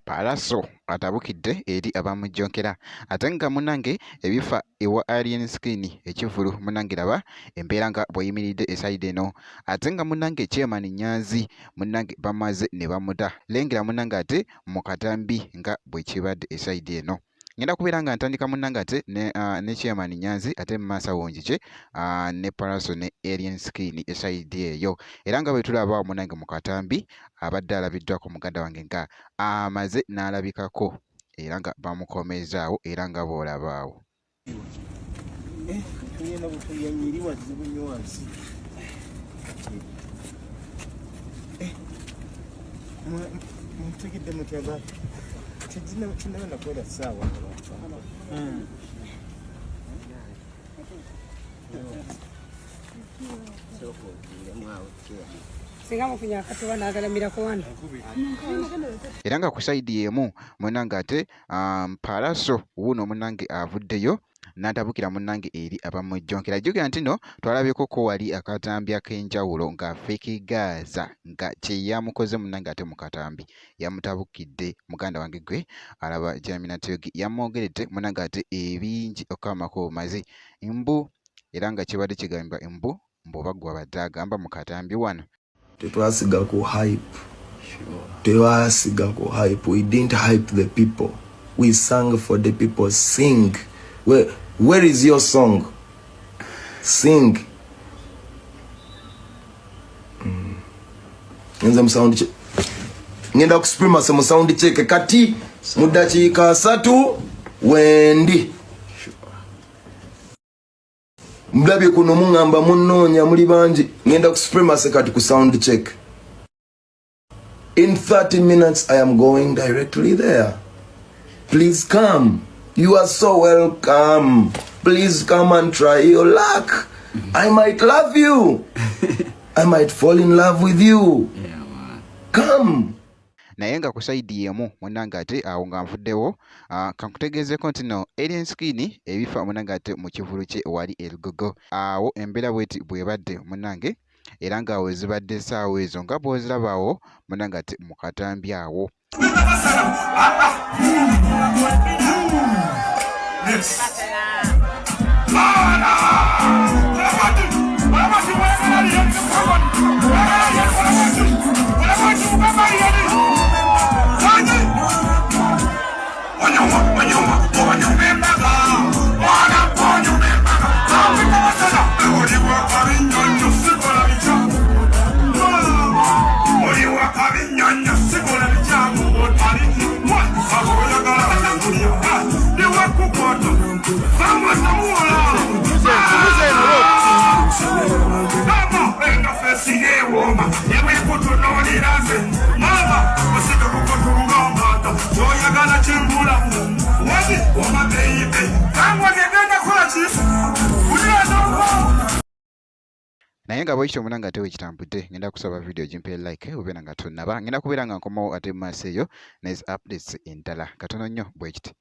Palaso atabukidde eri abamujjonkera ate nga munange ebifa ewa Alien Skin ekivulu munange laba embeera nga bweyimiridde esayidi eno ate nga munange Chairman Nyanzi munange bamaze ne bamuta lengera munange ate mu katambi nga bwe kibadde esayidi eno. Ngenda kubeera nga ntandika munange ate ne Chairman Nyanzi ate mu maaso awo njike ne Palaso ne Alien Skin esayidi eyo era nga bwe tulaba munange mu katambi abadde alabiddwako muganda wange nga amaze n'alabikako era nga bamukomezaawo era nga bw'olabaawo. Era nga ku sayidi emu munange ate Palaso wuuno munange avuddeyo n'atabukira munange eri abamujjonkera. Jjukira nti no twalabyeko ko wali akatambi ak'enjawulo nga Fake Gaza nga kye yamukoze munange ate mu katambi yamutabukidde muganda wange gwe alaba Jamina Tiogi yamwogeredde munange ate ebingi okamako maze mbu era nga kibadde kigambibwa mbu mboba gwe abadde agamba mu katambi wano. Tetwasiga ku hype. Tewasiga ku hype. We didn't hype the people. We sang for the people. Sing. Where is your song? Sing. Nze mu sound check. Ngenda kusuprema se mu sound check kati mu dakiika 3 wendi. Mlabye kuno mungamba munonya muli banji ngenda ku supremacy kati ku sound check. In 30 minutes I am going directly there. Please come. You are so welcome. Please come and try your luck. I might love you. I might fall in love with you. Yeah, man. Come. Naye nga ku sayidi emu munange ate awo nga nvuddewo kankutegeezeko nti no Alien Skin ebifa munange ate mu kivulu kye wali Elugogo awo embeera bweti bwebadde munange era ngaawo zibadde essaawa ezo nga bw'ozirabaawo munange ate mu katambi awo. Naye nga bwekityo munange ate wekitambudde ngenda kusaba video gimpe like obeera nga tonnaba ngenda kubeera nga nkomawo ate mu maaso eyo nezi updates endala katono nnyo bwekiti.